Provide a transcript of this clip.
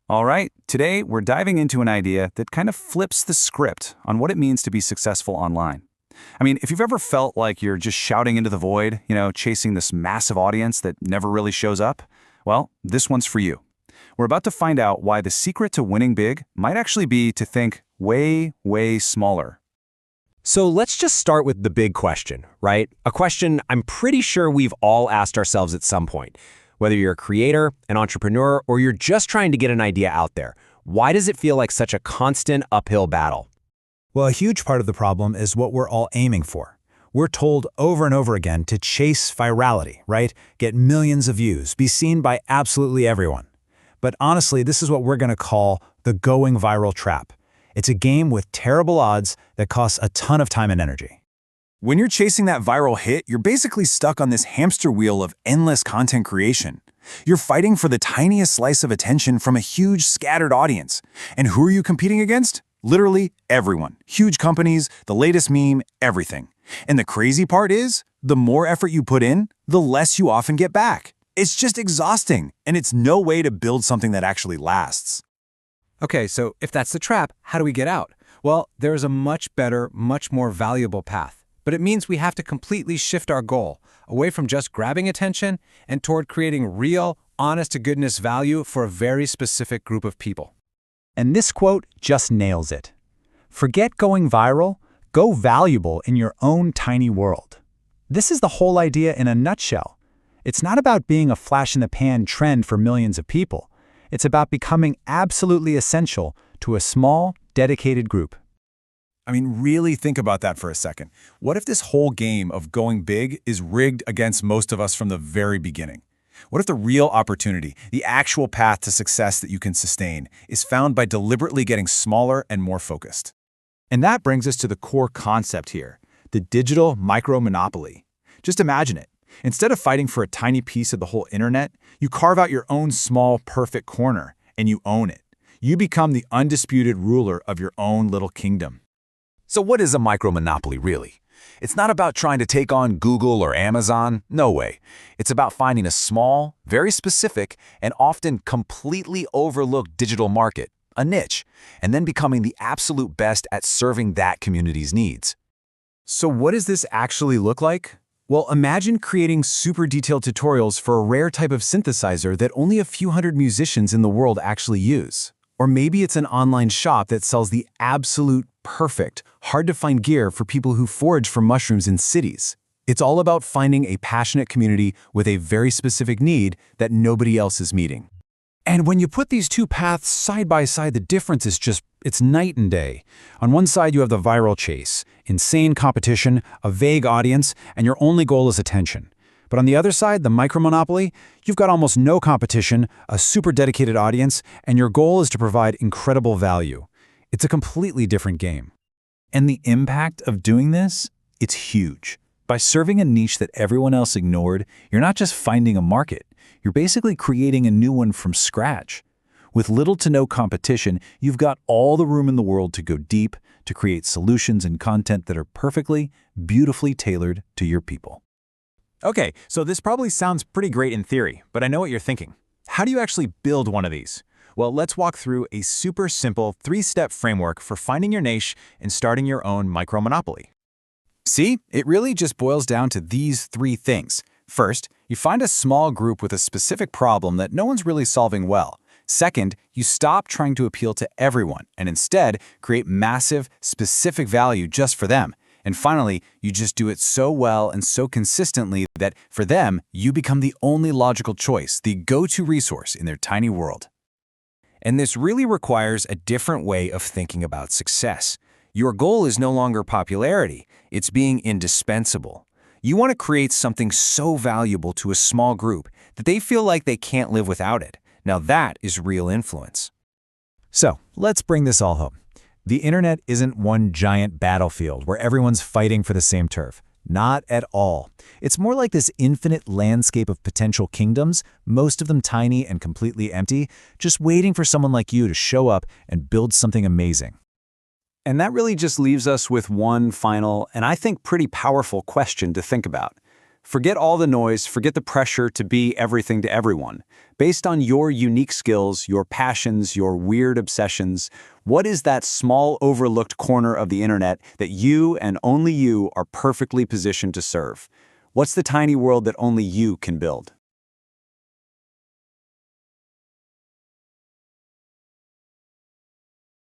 All right, today we're diving into an idea that kind of flips the script on what it means to be successful online. I mean, if you've ever felt like you're just shouting into the void, chasing this massive audience that never really shows up, well, this one's for you. We're about to find out why the secret to winning big might actually be to think way, way smaller. So let's just start with the big question, right? A question I'm pretty sure we've all asked ourselves at some point. Whether you're a creator, an entrepreneur, or you're just trying to get an idea out there, why does it feel like such a constant uphill battle? Well, a huge part of the problem is what we're all aiming for. We're told over and over again to chase virality, right? Get millions of views, be seen by absolutely everyone. But honestly, this is what we're going to call the going viral trap. It's a game with terrible odds that costs a ton of time and energy. When you're chasing that viral hit, you're basically stuck on this hamster wheel of endless content creation. You're fighting for the tiniest slice of attention from a huge scattered audience. And who are you competing against? Literally everyone. Huge companies, the latest meme, everything. And the crazy part is, the more effort you put in, the less you often get back. It's just exhausting, and it's no way to build something that actually lasts. Okay, so if that's the trap, how do we get out? Well, there's a much better, much more valuable path. But it means we have to completely shift our goal, away from just grabbing attention and toward creating real, honest-to-goodness value for a very specific group of people. And this quote just nails it. Forget going viral, go valuable in your own tiny world. This is the whole idea in a nutshell. It's not about being a flash-in-the-pan trend for millions of people. It's about becoming absolutely essential to a small, dedicated group. I mean, really think about that for a second. What if this whole game of going big is rigged against most of us from the very beginning? What if the real opportunity, the actual path to success that you can sustain, is found by deliberately getting smaller and more focused? And that brings us to the core concept here, the digital micro-monopoly. Just imagine it. Instead of fighting for a tiny piece of the whole internet, you carve out your own small, perfect corner, and you own it. You become the undisputed ruler of your own little kingdom. So what is a micro-monopoly really? It's not about trying to take on Google or Amazon, no way. It's about finding a small, very specific, and often completely overlooked digital market, a niche, and then becoming the absolute best at serving that community's needs. So what does this actually look like? Well, imagine creating super detailed tutorials for a rare type of synthesizer that only a few hundred musicians in the world actually use. Or maybe it's an online shop that sells the absolute perfect, hard-to-find gear for people who forage for mushrooms in cities. It's all about finding a passionate community with a very specific need that nobody else is meeting. And when you put these two paths side by side, the difference is it's night and day. On one side, you have the viral chase, insane competition, a vague audience, and your only goal is attention. But on the other side, the micro-monopoly, you've got almost no competition, a super dedicated audience, and your goal is to provide incredible value. It's a completely different game. And the impact of doing this? It's huge. By serving a niche that everyone else ignored, you're not just finding a market, you're basically creating a new one from scratch. With little to no competition, you've got all the room in the world to go deep, to create solutions and content that are perfectly, beautifully tailored to your people. Okay, so this probably sounds pretty great in theory, but I know what you're thinking. How do you actually build one of these? Well, let's walk through a super simple 3-step framework for finding your niche and starting your own micro-monopoly. See, it really just boils down to these 3 things. First, you find a small group with a specific problem that no one's really solving well. Second, you stop trying to appeal to everyone and instead create massive, specific value just for them. And finally, you just do it so well and so consistently that, for them, you become the only logical choice, the go-to resource in their tiny world. And this really requires a different way of thinking about success. Your goal is no longer popularity, it's being indispensable. You want to create something so valuable to a small group that they feel like they can't live without it. Now that is real influence. So, let's bring this all home. The internet isn't one giant battlefield where everyone's fighting for the same turf. Not at all. It's more like this infinite landscape of potential kingdoms, most of them tiny and completely empty, just waiting for someone like you to show up and build something amazing. And that really just leaves us with one final, and I think pretty powerful question to think about. Forget all the noise, forget the pressure to be everything to everyone. Based on your unique skills, your passions, your weird obsessions, what is that small overlooked corner of the internet that you and only you are perfectly positioned to serve? What's the tiny world that only you can build?